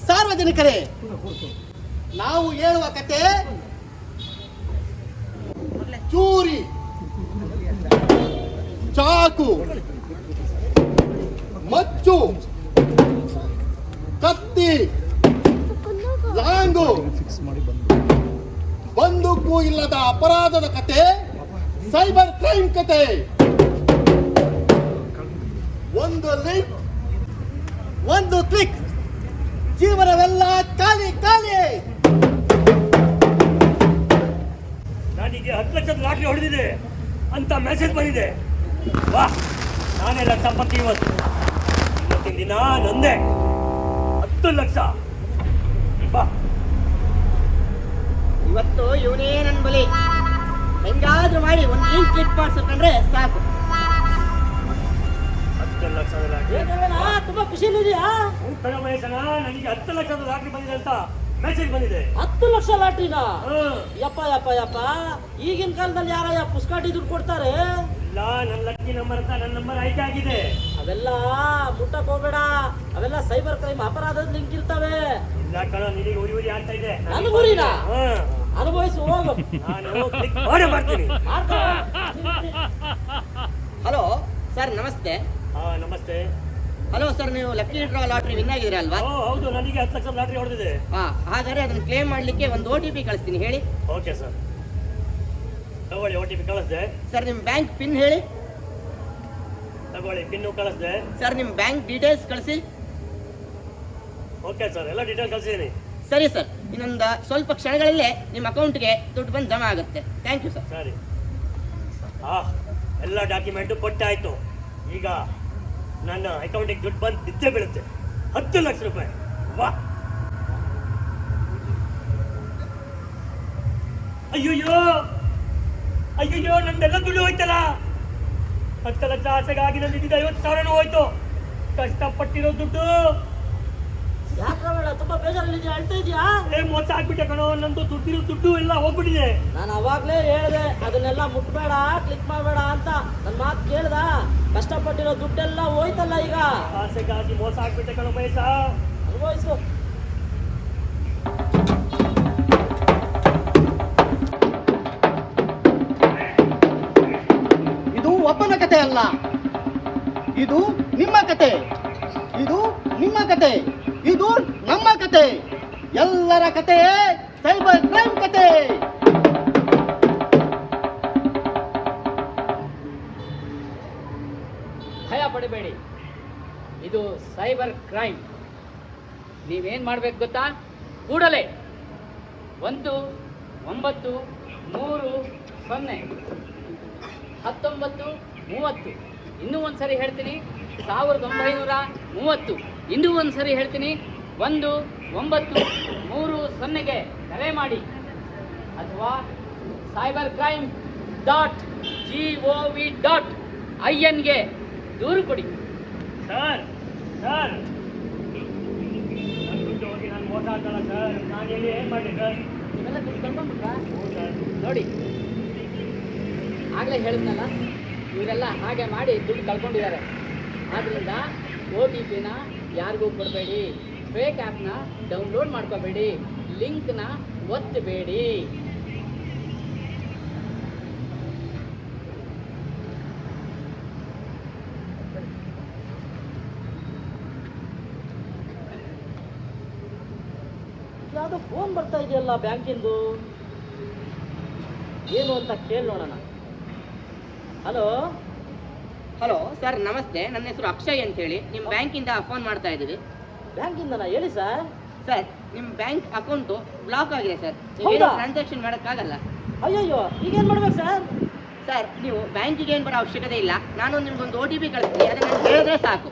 ಸಾರ್ವಜನಿಕರೇ, ನಾವು ಹೇಳುವ ಕತೆ ಚೂರಿ, ಚಾಕು, ಮಚ್ಚು, ಕತ್ತಿ, ಲಾಂಗು, ಬಂದೂಕು ಇಲ್ಲದ ಅಪರಾಧದ ಕತೆ, ಸೈಬರ್ ಕ್ರೈಮ್ ಕತೆ. ಒಂದು ಲಿಂಕ್, ಒಂದು ಕ್ಲಿಕ್, ಜೀವನವೆಲ್ಲ ಖಾಲಿ ಖಾಲಿ. ನನಗೆ 10 ಲಕ್ಷದ ಲಾಟ್ರಿ ಹೊಡೆದಿದೆ ಅಂತ ಮೆಸೇಜ್ ಬಂದಿದೆ. ವಾ, ನಾನೇ ಲಕ್ಷಪತಿ ಇವತ್ತಿನ ದಿನ ನಂದೆ 10 ಲಕ್ಷ. ಬಾ, ಇವತ್ತು ಇವನೇ ನನ್ನ ಬಲಿ. ಹೆಂಗಾದ್ರೂ ಮಾಡಿ ಒಂದು ಲಿಂಕ್ ಕ್ಲಿಕ್ ಮಾಡಿಸ್ಕೊಂಡ್ರೆ ಸಾಕು. 10 ಲಕ್ಷದ ಲಾಟ್ರಿ ತುಂಬಾ ಖುಷಿಯಲ್ಲಿದೆಯಾ? ನನಗೆ 10 ಲಕ್ಷದ ಲಾಟ್ರಿ ಬಂದಿದೆ ಅಂತ ಮೆಸೇಜ್ ಬಂದಿದೆ. 10 ಲಕ್ಷ ಲಾಟ್ರಿನಾ? ಯಪ್ಪ ಯಪ್ಪ ಯಪ್ಪ, ಈಗಿನ ಕಾಲದಲ್ಲಿ ಯಾರ ಪುಸ್ಕಾಟಿ ದುಡ್ಡು ಕೊಡ್ತಾರೆ? ಇಲ್ಲ, ನನ್ನ ಲಕ್ಕಿ ನಂಬರ್ ಅಂತ ನನ್ನ ನಂಬರ್ ಆಯ್ಕೆ ಆಗಿದೆ. ಅವೆಲ್ಲ ಮುಟ್ಟಕ್ ಹೋಗ್ಬೇಡ, ಅವೆಲ್ಲ ಸೈಬರ್ ಕ್ರೈಮ್ ಅಪರಾಧದ ಲಿಂಕ್ ಇರ್ತವೆ. ಇಲ್ಲ ಕಣೋ, ನಿನಗೆ ಉರಿ ಆಗ್ತಾ ಇದೆ. ನನಗೂರಿನ ಅನುಭವಿಸಿ ಹೋಗು. ನಾನು ಕ್ಲಿಕ್ ಮಾಡೇ ಮಾಡ್ತೀನಿ. ಹಲೋ ಸರ್, ನಮಸ್ತೆ. ನಮಸ್ತೆ. ಹಲೋ ಸರ್, ನೀವು ಲಕ್ಕಿ ಡ್ರಾ ಲಾಟ್ರಿ ವಿನ್ ಆಗಿದ್ದೀರಾ ಅಲ್ವಾ? ಹೌದು, ನನಗೆ 10 ಲಕ್ಷ ಲಾಟ್ರಿ ಹೊಡೆದಿದೆ. ಹಾಗಾದ್ರೆ ಅದನ್ನ ಕ್ಲೇಮ್ ಮಾಡ್ಲಿಕ್ಕೆ ಒಂದು OTP ಕಳಿಸ್ತೀನಿ, ಹೇಳಿ. ಓಕೆ ಸರ್, ತಗೊಳ್ಳಿ. OTP ಕಳಿಸ್ದೆ. ಸರ್, ನಿಮ್ಮ ಬ್ಯಾಂಕ್ ಪಿನ್ ಹೇಳಿ. ತಗೊಳ್ಳಿ, ಪಿನ್ನು ಕಳಿಸ್ದೆ. ಸರ್, ನಿಮ್ಮ ಬ್ಯಾಂಕ್ ಡೀಟೇಲ್ಸ್ ಕಳಿಸಿ. ಓಕೆ ಸರ್, ಎಲ್ಲ ಡೀಟೇಲ್ಸ್ ಕಳಿಸಿದ್ದೀನಿ. ಸರಿ ಸರ್, ಇನ್ನೊಂದು ಸ್ವಲ್ಪ ಕ್ಷಣಗಳಲ್ಲೇ ನಿಮ್ಮ ಅಕೌಂಟ್ಗೆ ದುಡ್ಡು ಬಂದು ಜಮಾ ಆಗುತ್ತೆ. Thank you sir. ಸರಿ. ಎಲ್ಲ ಡಾಕ್ಯುಮೆಂಟು ಕೊಟ್ಟಾಯ್ತು. ಈಗ ನನ್ನ ಅಕೌಂಟಿಗೆ ದುಡ್ಡು ಬಂದು ಬಿದ್ದೇ ಬೀಳುತ್ತೆ. 10 ಲಕ್ಷ ರೂಪಾಯಿ. ವಾ, ಅಯ್ಯೋಯ್ಯೋ ಅಯ್ಯೋಯ್ಯೋ, ನಂದೆಲ್ಲ ದುಡ್ಡು ಹೋಯ್ತಲ್ಲ. 10 ಲಕ್ಷ ಆಸೆಗಾಗಿ ನನ್ನ 50,000 ಹೋಯ್ತು. ಕಷ್ಟಪಟ್ಟಿರೋ ದುಡ್ಡು. ಯಾಕೆ ತುಂಬಾ ಬೇಜಾರಲ್ಲಿದ್ಯಾ? ಅಳ್ತಾ ಇದೆಯಾ? ಮೋಸ ಆಗ್ಬಿಟ್ಟೆ ಕಣೋ, ನಂದು ದುಡ್ಡು ಎಲ್ಲ ಹೋಗ್ಬಿಟ್ಟಿದೆ. ನಾನು ಅವಾಗ್ಲೇ ಹೇಳಿದೆ ಅದನ್ನೆಲ್ಲ ಮುಟ್ಬೇಡ, ಕ್ಲಿಕ್ ಮಾಡಬೇಡ ಅಂತ. ನನ್ನ ಮಾತು ಕೇಳ್ದ? ಕಷ್ಟಪಟ್ಟಿರೋ ದುಡ್ಡೆಲ್ಲ ಹೋಯ್ತಲ್ಲ ಈಗ. ಆಸೆಗಾಗಿ ಮೋಸ ಆಗ್ಬಿಟ್ಟೆ ಕಣೋ ಮಹೇಶ. ಅನುಭವಿಸು. ಇದು ಒಬ್ಬನ ಕತೆ ಅಲ್ಲ, ಇದು ನಿಮ್ಮ ಕತೆ. ಇದು ನಿಮ್ಮ ಕತೆ, ಇದು ನಮ್ಮ ಕತೆ. ಎಲ್ಲರ ಕತೆ ಸೈಬರ್ ಕ್ರೈಮ್ ಕತೆ. ಭಯ ಪಡಬೇಡಿ, ಇದು ಸೈಬರ್ ಕ್ರೈಮ್. ನೀವೇನು ಮಾಡಬೇಕು ಗೊತ್ತಾ? ಕೂಡಲೇ 1930 ಇನ್ನೂ ಒಂದು ಸರಿ ಹೇಳ್ತೀನಿ, 1930. ಇನ್ನೂ ಒಂದು ಸರಿ ಹೇಳ್ತೀನಿ, 1930ಗೆ ಕರೆ ಮಾಡಿ, ಅಥವಾ cybercrime.gov.in ದೂರು ಕೊಡಿ. ಸರ್, ನನ್ನ ದುಡ್ಡು ಹೋಗಿ ನಾನು ಮೋಸ ಆಗ್ತಲ್ಲ ಸರ್. ನಾನು ಎಲ್ಲಿ ಏನು ಮಾಡಿ ಸರ್? ಇವೆಲ್ಲ ದುಡ್ಡು ಕಳ್ಕೊಂಡ್ಬಿಟ್ರಾ? ಹೌದು ಸರ್. ನೋಡಿ, ಆಗಲೇ ಹೇಳಿದ್ನಲ್ಲ, ಇವರೆಲ್ಲ ಹಾಗೆ ಮಾಡಿ ದುಡ್ಡು ಕಳ್ಕೊಂಡಿದ್ದಾರೆ. ಆದ್ದರಿಂದ OTPನ ಯಾರಿಗೂ ಕೊಡಬೇಡಿ, ಫೇಕ್ ಆ್ಯಪ್ನ ಡೌನ್ಲೋಡ್ ಮಾಡ್ಕೋಬೇಡಿ, ಲಿಂಕ್ನ ಒತ್ತಬೇಡಿ. ಯಾವುದೋ ಫೋನ್ ಬರ್ತಾ ಇದೆಯಲ್ಲ ಬ್ಯಾಂಕಿಂದು, ಏನು ಅಂತ ಕೇಳಿ ನೋಡೋಣ. ಹಲೋ ಹಲೋ ಸರ್, ನಮಸ್ತೆ. ನನ್ನ ಹೆಸರು ಅಕ್ಷಯ್ ಅಂತ ಹೇಳಿ. ನಿಮ್ಮ ಬ್ಯಾಂಕಿಂದ ಫೋನ್ ಮಾಡ್ತಾ ಇದ್ದೀವಿ. ಬ್ಯಾಂಕಿಂದನಾ? ಹೇಳಿ ಸರ್. ಸರ್, ನಿಮ್ಮ ಬ್ಯಾಂಕ್ ಅಕೌಂಟು ಬ್ಲಾಕ್ ಆಗಿದೆ ಸರ್. ಹೌದಾ? ಟ್ರಾನ್ಸಾಕ್ಷನ್ ಮಾಡೋಕ್ಕಾಗಲ್ಲ. ಅಯ್ಯಯ್ಯೋ, ಈಗೇನು ಮಾಡ್ಬೇಕು ಸರ್? ಸರ್, ನೀವು ಬ್ಯಾಂಕಿಗೆ ಏನು ಬರೋ ಅವಶ್ಯಕತೆ ಇಲ್ಲ. ನಾನು ನಿಮ್ಗೊಂದು OTP ಕಳಿಸ್ತೀನಿ, ಅದನ್ನು ಹೇಳಿದ್ರೆ ಸಾಕು.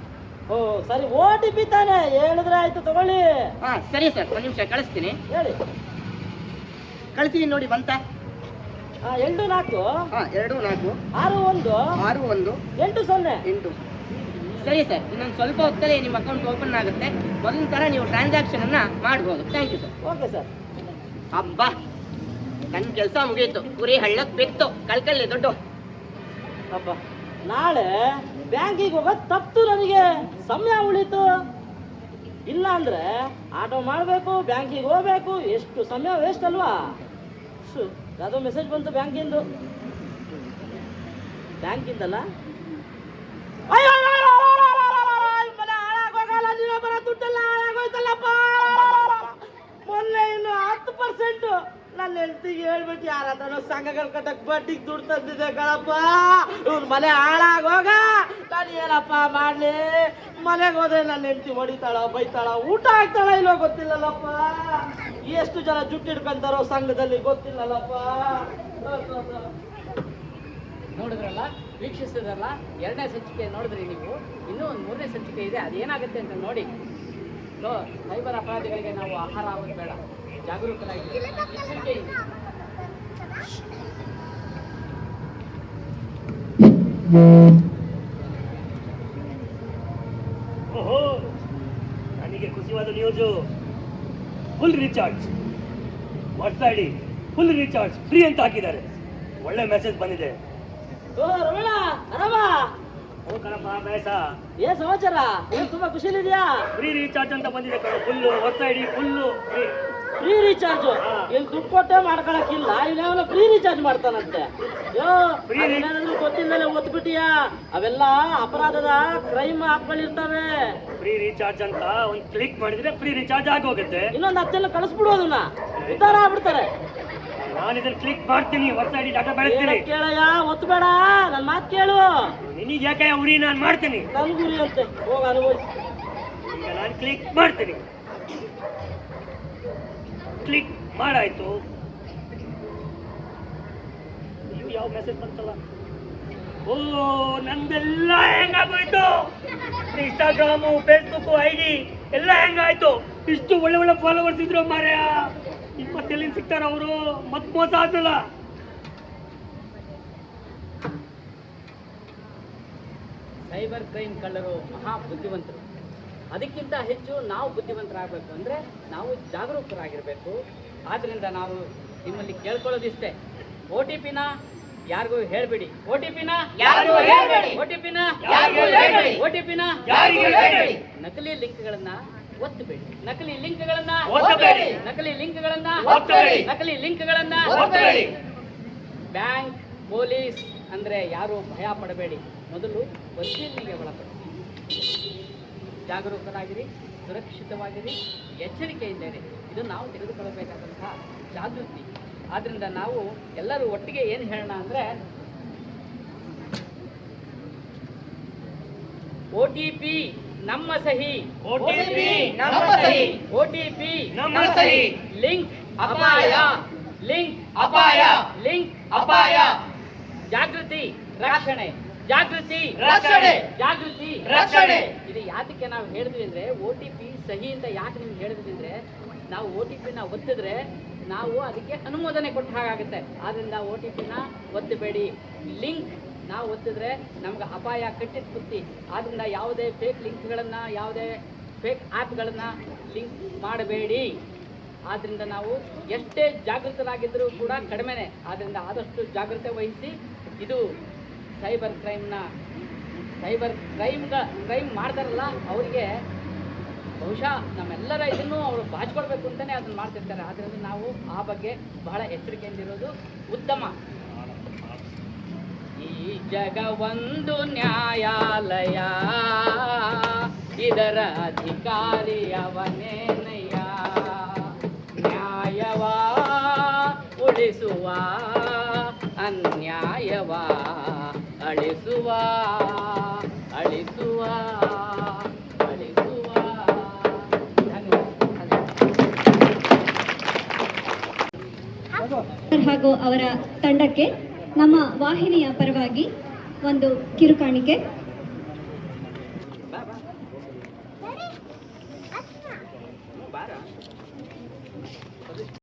ಓ ಸರಿ, OTP ತಾನೇ, ಹೇಳಿದ್ರೆ ಆಯ್ತು, ತಗೊಳ್ಳಿ. ಸರಿ ಸರ್, ಒಂದು ನಿಮಿಷ ಕಳಿಸ್ತೀನಿ. ಹೇಳಿ. ಕಳಿಸ್ತೀನಿ ನೋಡಿ, ಬಂತ? 24 24 61 61 80 8. ಸರಿ ಸರ್, ಇನ್ನೊಂದು ಸ್ವಲ್ಪ ಹೊತ್ತಲ್ಲಿ ನಿಮ್ಮ ಅಕೌಂಟ್ ಓಪನ್ ಆಗುತ್ತೆ. ಮೊದಲಿನ ಥರ ನೀವು ಟ್ರಾನ್ಸಾಕ್ಷನ್ ಅನ್ನ ಮಾಡ್ಬೋದು. Thank you sir. Okay sir. ಅಬ್ಬಾ, ನನ್ನ ಕೆಲಸ ಮುಗೀತು. ಕುರಿ ಹಳ್ಳಕ್ಕೆ ಬಿತ್ತು. ಕಳ್ಕೊಳ್ಳಿ ದುಡ್ಡು. ಅಬ್ಬ, ನಾಳೆ ಬ್ಯಾಂಕಿಗೆ ಹೋಗೋದು ತಪ್ತು, ನನಗೆ ಸಮಯ ಉಳಿತು. ಇಲ್ಲ ಅಂದ್ರೆ ಆಟೋ ಮಾಡಬೇಕು, ಬ್ಯಾಂಕಿಗೆ ಹೋಗ್ಬೇಕು, ಎಷ್ಟು ಸಮಯ ವೇಸ್ಟ್ ಅಲ್ವಾ? ಯಾವುದೋ ಮೆಸೇಜ್ ಬಂತು ಬ್ಯಾಂಕಿಂದಲ್ಲ. ದುಡ್ಡೆಲ್ಲ ಹಾಳಾಗೋಯ್ತಲ್ಲಪ್ಪ. ಮೊನ್ನೆ ಇನ್ನು 10% ನನ್ನ ಹೆಂಡತಿಗೆ ಹೇಳ್ಬಿಟ್ಟು ಯಾರ ಹತ್ರನೋ ಸಂಘಗಳ ಕಟ್ಟಕ್ ಬಡ್ಡಿಗೆ ದುಡ್ಡು ತಂದಿದೆ ಕಣಪ್ಪ. ಇವ್ನ ಮನೆ ಹಾಳಾಗೋಗ ನಾನು ಏನಪ್ಪ ಮಾಡ್ಲಿ? ಮನೆಗೆ ಹೋದ್ರೆ ನನ್ನ ಹೆಂಡತಿ ಹೊಡಿತಾಳ, ಬೈತಾಳ, ಊಟ ಹಾಕ್ತಾಳ ಇಲ್ಲೋ ಗೊತ್ತಿಲ್ಲಲ್ಲಪ್ಪ. ಎಷ್ಟು ಜನ ಜುಟ್ಟು ಹಿಡ್ಕೊಂತಾರೋ ಸಂಘದಲ್ಲಿ ಗೊತ್ತಿಲ್ಲಲ್ಲಪ್ಪ. ನೋಡಿದ್ರಲ್ಲ, ವೀಕ್ಷಿಸಿದ್ರಲ್ಲ, 2ನೇ ಸಂಚಿಕೆ ನೋಡಿದ್ರಿ ನೀವು. ಇನ್ನೂ ಒಂದು 3ನೇ ಸಂಚಿಕೆ ಇದೆ, ಅದೇನಾಗುತ್ತೆ ಅಂತ ನೋಡಿ. ಸೈಬರ್ ಅಪರಾಧಿಗಳಿಗೆ ನಾವು ಆಹಾರ ಆಗೋದು ಬೇಡ, ಜಾಗರೂಕರಾಗಿ ಎಚ್ಚರಿಕೆಯಿಂದ. ಓಹೋ, ನನಗೆ ಖುಷಿಯಾದ ನ್ಯೂಸು. ಫುಲ್ ರೀಚಾರ್ಜ್ ವಾಟ್ಸ್ಆಡಿ ಫುಲ್ ರೀಚಾರ್ಜ್ ಫ್ರೀ ಅಂತ ಹಾಕಿದ್ದಾರೆ. ಒಳ್ಳೆ ಮೆಸೇಜ್ ಬಂದಿದೆ. ಓ ರಮಣ, ಆರಾಮ? ಓ ಕಣಪ್ಪ, ಬೇಸ. ಏನ್ ಸಮಾಚಾರ? ಏನ್ ತುಂಬಾ ಖುಷಿಲಿದ್ಯಾ? ಫ್ರೀ ರೀಚಾರ್ಜ್ ಅಂತ ಬಂದಿದೆ ಕಣ. ಫುಲ್ಲು ವಾಟ್ಸ್ಆಡಿ ಫುಲ್ಲು ಫ್ರೀ. ಫ್ರೀ ರೀಚಾರ್ಜ್ ಇಲ್ಲಿ ದುಡ್ಡು ಕೊಟ್ಟೆ ಮಾಡ್ಕೊಳಕ್ಕಿಲ್ಲ, ಇಲ್ಲೇನೋ ಫ್ರೀ ರೀಚಾರ್ಜ್ ಮಾಡ್ತಾನಂತೆ. ಏನಾದ್ರು ಗೊತ್ತಿಲ್ಲದೆ ಒತ್ಬಿಟ್ಟಿಯಾ? ಅವೆಲ್ಲ ಅಪರಾಧದ ಕ್ರೈಮ್ ಆಪ್ಗಳಿರ್ತವೆ. ಫ್ರೀ ರೀಚಾರ್ಜ್ ಅಂತ ಒಂದು ಕ್ಲಿಕ್ ಮಾಡಿದ್ರೆ ಫ್ರೀ ರೀಚಾರ್ಜ್ ಆಗೋಗುತ್ತೆ. ಇನ್ನೊಂದು 10 ಜನ ಕಳಿಸ್ಬಿಡು, ಅದನ್ನ ಉದ್ಧಾರ ಆಗ್ಬಿಡ್ತಾರೆ. ನಾನು ಇದನ್ನ ಕ್ಲಿಕ್ ಮಾಡ್ತೀನಿ, ವಾಟ್ಸ್ಆಡಿ ಡಾಟಾ ಬೆಳೆಸ್ತೀನಿ. ಕೇಳಯ್ಯ, ಒತ್ತಬೇಡ, ನನ್ನ ಮಾತು ಕೇಳು. ನಿನಗೆ ಯಾಕೆ ಉರಿ? ನಾನು ಮಾಡ್ತೀನಿ. ನನ್ ಗುರಿ ಅಂತೆ, ಹೋಗ ಅನುಭವಿಸಿ. ಈಗ ನಾನು ಕ್ಲಿಕ್ ಮಾಡ್ತೀನಿ. ಕ್ಲಿಕ್ ಮಾಡಾಯ್ತು. ನೀವು ಯಾವ ಮೆಸೇಜ್ ಬಂತಲ್ಲ? ಓ, ನಂದೆಲ್ಲ ಹೆಂಗಾಗೋಯ್ತು. ಇನ್ಸ್ಟಾಗ್ರಾಮು, ಫೇಸ್ಬುಕ್, ID ಎಲ್ಲ ಹೆಂಗಾಯ್ತು. ಇಷ್ಟು ಒಳ್ಳೆ ಒಳ್ಳೆ ಫಾಲೋವರ್ಸ್ ಇದ್ರು ಮಾರ್ಯ. 20 ಸಿಗ್ತಾರ ಅವರು. ಮತ್ ಮೋಸ ಆದ್ರಲ್ಲ. ಸೈಬರ್ ಕ್ರೈಮ್ ಕಳ್ಳರು ಮಹಾ ಬುದ್ಧಿವಂತರು. ಅದಕ್ಕಿಂತ ಹೆಚ್ಚು ನಾವು ಬುದ್ಧಿವಂತರಾಗಬೇಕು ಅಂದರೆ ನಾವು ಜಾಗರೂಕರಾಗಿರಬೇಕು. ಆದ್ದರಿಂದ ನಾವು ನಿಮ್ಮಲ್ಲಿ ಕೇಳ್ಕೊಳ್ಳೋದಿಷ್ಟೇ, OTP ಯಾರಿಗೂ ಹೇಳ್ಬೇಡಿ. OTP ನಕಲಿ ಲಿಂಕ್ಗಳನ್ನ ಒತ್ತಬೇಡಿ. ನಕಲಿ ಲಿಂಕ್ಗಳನ್ನ ಬ್ಯಾಂಕ್, ಪೊಲೀಸ್ ಅಂದ್ರೆ ಯಾರು ಭಯ ಪಡಬೇಡಿ. ಮೊದಲು ಪರಿಶೀಲನೆಗೆ ಒಳಪಡಿಸಿ. ಜಾಗರೂಕರಾಗಿರಿ, ಸುರಕ್ಷಿತವಾಗಿರಿ, ಎಚ್ಚರಿಕೆಯಿಂದಿರಿ. ಇದು ನಾವು ತೆಗೆದುಕೊಳ್ಳಬೇಕಾದಂತಹ ಜಾಗೃತಿ. ಆದ್ರಿಂದ ನಾವು ಎಲ್ಲರೂ ಒಟ್ಟಿಗೆ ಏನು ಹೇಳೋಣ ಅಂದರೆ, OTP ನಮ್ಮ ಸಹಿ, ಲಿಂಕ್ ಅಪಾಯ, ಜಾಗೃತಿ ರಕ್ಷಣೆ. ಇದು ಯಾತಕ್ಕೆ ನಾವು ಹೇಳಿದ್ವಿ ಅಂದ್ರೆ, OTP ಸಹಿ ಅಂತ ಯಾಕೆ ನಿಮ್ಗೆ ಹೇಳಿದ್ವಿ ಅಂದ್ರೆ, ನಾವು OTP ಒತ್ತಿದ್ರೆ ನಾವು ಅದಕ್ಕೆ ಅನುಮೋದನೆ ಕೊಟ್ಟ ಹಾಗಾಗುತ್ತೆ. ಆದ್ರಿಂದ OTP ಒತ್ತಬೇಡಿ. ಲಿಂಕ್ ನಾವು ಒತ್ತಿದ್ರೆ ನಮ್ಗೆ ಅಪಾಯ ಕಟ್ಟಿದ ಬುತ್ತಿ. ಆದ್ರಿಂದ ಯಾವುದೇ ಫೇಕ್ ಲಿಂಕ್ಗಳನ್ನ, ಯಾವುದೇ ಫೇಕ್ ಆ್ಯಪ್ಗಳನ್ನ ಲಿಂಕ್ ಮಾಡಬೇಡಿ. ಆದ್ರಿಂದ ನಾವು ಎಷ್ಟೇ ಜಾಗೃತರಾಗಿದ್ದರೂ ಕೂಡ ಕಡಿಮೆನೆ. ಆದ್ರಿಂದ ಆದಷ್ಟು ಜಾಗೃತೆ ವಹಿಸಿ. ಇದು ಸೈಬರ್ ಕ್ರೈಮ್ ಮಾಡ್ತಾರಲ್ಲ, ಅವರಿಗೆ ಬಹುಶಃ ನಮ್ಮೆಲ್ಲರ ಇದನ್ನು ಅವರು ಬಾಚಿಕೊಳ್ಬೇಕು ಅಂತಲೇ ಅದನ್ನು ಮಾಡ್ತಿರ್ತಾರೆ. ಆದ್ದರಿಂದ ನಾವು ಆ ಬಗ್ಗೆ ಬಹಳ ಎಚ್ಚರಿಕೆಯಿಂದಿರೋದು ಉತ್ತಮ. ಈ ಜಗ ಒಂದು ನ್ಯಾಯಾಲಯ, ಇದರ ಅಧಿಕಾರಿ ಅವನೇನಯ್ಯ. ನ್ಯಾಯವ ಉಳಿಸುವ, ಅನ್ಯಾಯವ ಅಳಿಸುವ. ಹಾಗೂ ಅವರ ತಂಡಕ್ಕೆ ನಮ್ಮ ವಾಹಿನಿಯ ಪರವಾಗಿ ಒಂದು ಕಿರುಕಾಣಿಕೆ. ಬಾರ